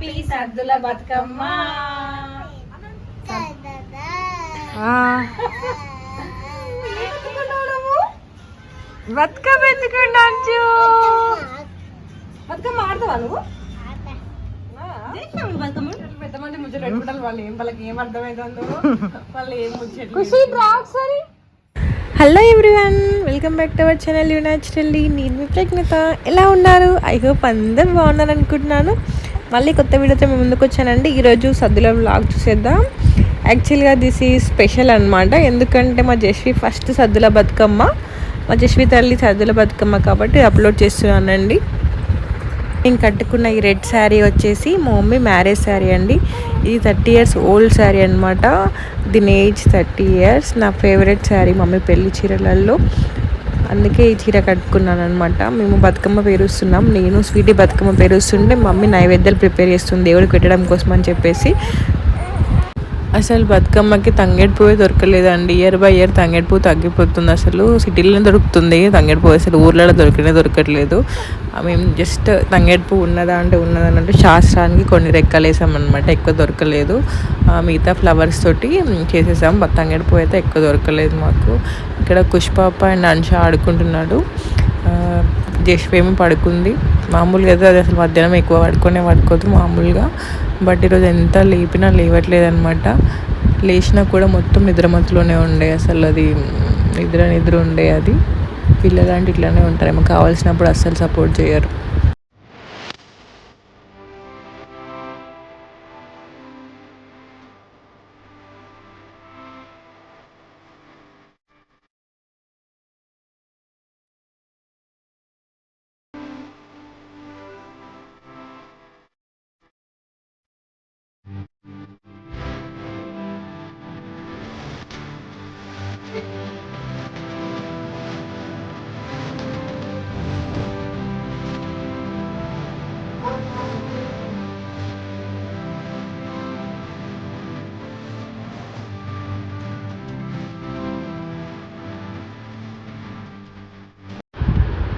Happy Saddula Bathukamma. Bathukamma ఎత్తుకున్నాను. బతుకమ్మ ఆడతావా నువ్వు? పెద్ద మంది ముచ్చట్లు పెట్టుకుంటారు. వాళ్ళకి ఏం అర్థమైందో వాళ్ళు ఏం ముచ్చట్లు. Hello everyone, welcome back to our channel you naturally. నేను మీ ప్రజ్ఞత. ఎలా ఉన్నారు? ఐ హోప్ అందరు బాగున్నారు అనుకుంటున్నాను. మళ్ళీ కొత్త వీడియోతో మేము ముందుకు వచ్చానండి. ఈరోజు సద్దుల వ్లాగ్ చూసేద్దాం. యాక్చువల్గా దిస్ ఈ స్పెషల్ అనమాట. ఎందుకంటే మా జస్వి ఫస్ట్ సద్దుల బతుకమ్మ, మా జస్వి తల్లి సద్దుల బతుకమ్మ కాబట్టి అప్లోడ్ చేస్తున్నానండి. నేను కట్టుకున్న ఈ రెడ్ శారీ వచ్చేసి మా మమ్మీ మ్యారేజ్ శారీ అండి. ఇది 30 years ఓల్డ్ శారీ అనమాట. దీని ఏజ్ 30 years. నా ఫేవరెట్ శారీ మమ్మీ పెళ్లి చీరలలో, అందుకే ఈ చీర కట్టుకున్నాను అనమాట. మేము బతుకమ్మ పేరుస్తున్నాం. నేను స్వీటీ బతుకమ్మ పేరుస్తుంటే మమ్మీ నైవేద్యాలు ప్రిపేర్ చేస్తుంది దేవుడికి పెట్టడం కోసం అని చెప్పేసి. అసలు బతుకమ్మకి తంగేడు పువ్వే దొరకలేదండి. ఇయర్ బై ఇయర్ తంగేడు పువ్వు తగ్గిపోతుంది. అసలు సిటీలోనే దొరుకుతుంది తంగేడు పువ్వు, అసలు ఊర్లలో దొరకట్లేదు. మేము జస్ట్ తంగేడు పువ్వు ఉన్నదా అంటే ఉన్నదన్నట్టు శాస్త్రానికి కొన్ని రెక్కలు వేసామన్నమాట. ఎక్కువ దొరకలేదు. మిగతా ఫ్లవర్స్ తోటి చేసేసాం. తంగేడు పువ్వు అయితే ఎక్కువ దొరకలేదు మాకు. ఇక్కడ కుష్పాప అండ్ అంశ ఆడుకుంటున్నాడు. జస్వి ఏమో పడుకుంది. మామూలుగా అయితే అది అసలు మధ్యాహ్నం ఎక్కువ పడుకోదు మామూలుగా. బట్ ఈరోజు ఎంత లేపినా లేవట్లేదు అనమాట. లేచినా కూడా మొత్తం నిద్రమత్తులోనే ఉండే. అసలు అది నిద్ర ఉండే. అది పిల్లలంటే ఇట్లానే ఉంటారు, ఏమో కావాల్సినప్పుడు అస్సలు సపోర్ట్ చేయరు.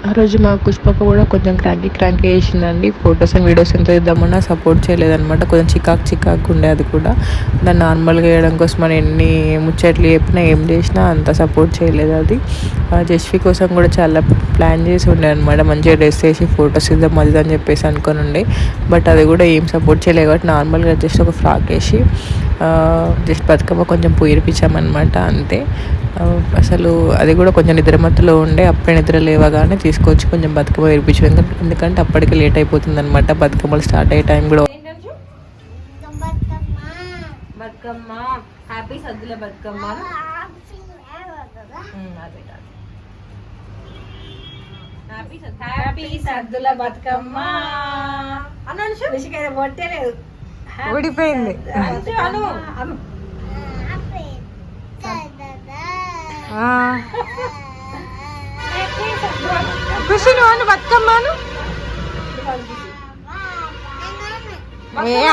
ఆ రోజు మా పుష్పక కూడా కొంచెం క్రాంకీ చేసిందండి. ఫొటోస్ అండ్ వీడియోస్ ఎంత ఇద్దామన్నా సపోర్ట్ చేయలేదన్నమాట. కొంచెం చికాకు ఉండే. అది కూడా దాన్ని నార్మల్గా వేయడం కోసం మనం ఎన్ని ముచ్చట్లు చెప్పినా ఏం చేసినా అంత సపోర్ట్ చేయలేదు. అది జస్వి కోసం కూడా చాలా ప్లాన్ చేసి ఉండే అనమాట. మంచిగా డ్రెస్ వేసి ఫొటోస్ ఇద్దాం అది అని చెప్పేసి అనుకొని ఉండే. బట్ అది కూడా ఏం సపోర్ట్ చేయలేదు కాబట్టి నార్మల్గా జస్ట్ ఒక ఫ్రాక్ వేసి జస్ట్ బతుకమ్మ కొంచెం పూయిరిపించామన్నమాట, అంతే. అసలు అది కూడా కొంచెం నిద్రమత్తులో ఉండే. అప్పుడే నిద్ర లేవగానే తీసుకొచ్చి కొంచెం బతుకమ్మ వేయించాం. ఎందుకంటే అప్పటికి లేట్ అయిపోతుంది అనమాట. బతుకమ్మలు స్టార్ట్ అయ్యే టైం కూడా. బతుకమ్మ హ్యాపీ సద్దుల బతుకమ్మ. హ్యాపీ సద్దుల బతుకమ్మ అన్నాను. విషయం పొట్టలేదు, ఊడిపోయింది. ఖుషి నువ్వు బతుకమ్మను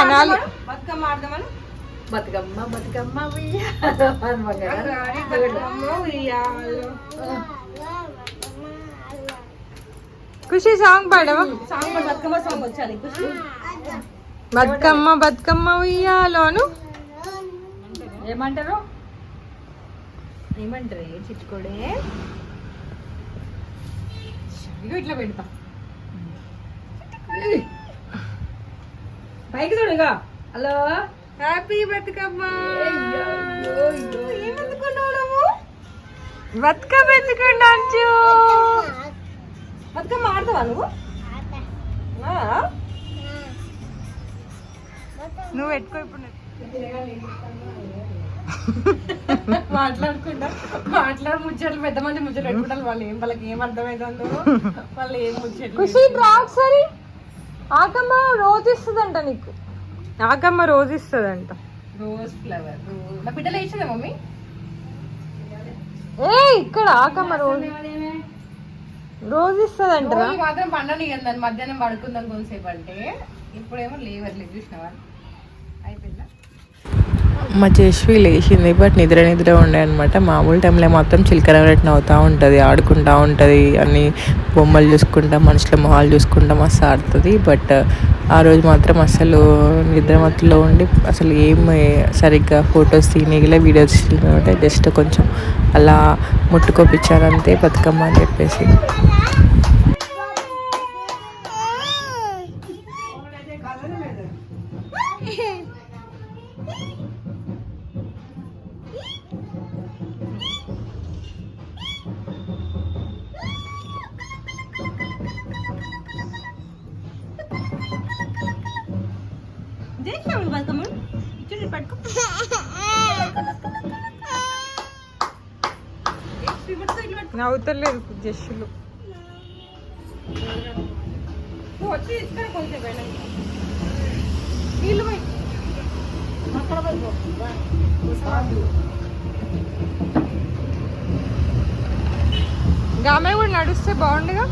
అనాలి. బతుకమ్మ ఆడదామని బతుకమ్మ బతుకమ్మ ఖుషి సాంగ్ పాడవా? సాంగ్ బతుకమ్మ సాంగ్ వచ్చాలి. ఖుషి బతుకమ్మ ఉయ్యాలోను ఏమంటారు చిట్టుకోడే ఇట్లా పెడతా పైకి చూడుగా. Hello happy Bathukamma. ఏమెత్తుకున్నావు? బతుకమ్మ ఎత్తుకున్నాను. బతుకమ్మ ఆడతావా నువ్వు? నువ్వు పెట్టుకో. ఇప్పుడు మాట్లాడు ముచ్చట్లు పెద్ద మంది ముచ్చట్లు పెట్టుకుంటారు. వాళ్ళకి ఏం అర్థమైందో వాళ్ళు ఏం ముచ్చట్లు. ఖుషి ఒకసారి ఆకమ్మ రోజు ఇస్తుందంట నీకు. ఆకమ్మ రోజు ఇస్తుందంట రోజ్ ఫ్లవర్. నా బిడ్డలు వేసిందా మమ్మీ? ఇక్కడ ఆకమ్మ రోజు ఇస్తుందంట. మాత్రం పండని దాన్ని మధ్యాహ్నం పడుకుందాం కొంతసేపు అంటే. ఇప్పుడేమో లేవర్లేదు, చూసినవా? అయిపోయిందా? మా జశ్వి లేచింది, బట్ నిద్ర ఉండే అనమాట. మామూలు టైంలో మాత్రం చిలకర రెట్టిన అవుతూ ఉంటుంది, ఆడుకుంటూ ఉంటుంది, అన్ని బొమ్మలు చూసుకుంటా, మనుషుల మొహాలు చూసుకుంటా మస్తు ఆడుతుంది. బట్ ఆ రోజు మాత్రం అసలు నిద్రమత్తులో ఉండి అసలు ఏం సరిగ్గా ఫొటోస్ తీయనిగలే, వీడియోస్ తీయనమాట. జస్ట్ కొంచెం అలా ముట్టుకోపించారంతే బతుకమ్మ అని చెప్పేసి. నవ్వుతలేదు జస్సులు. ఆమె కూడా నడుస్తే బాగుండగా.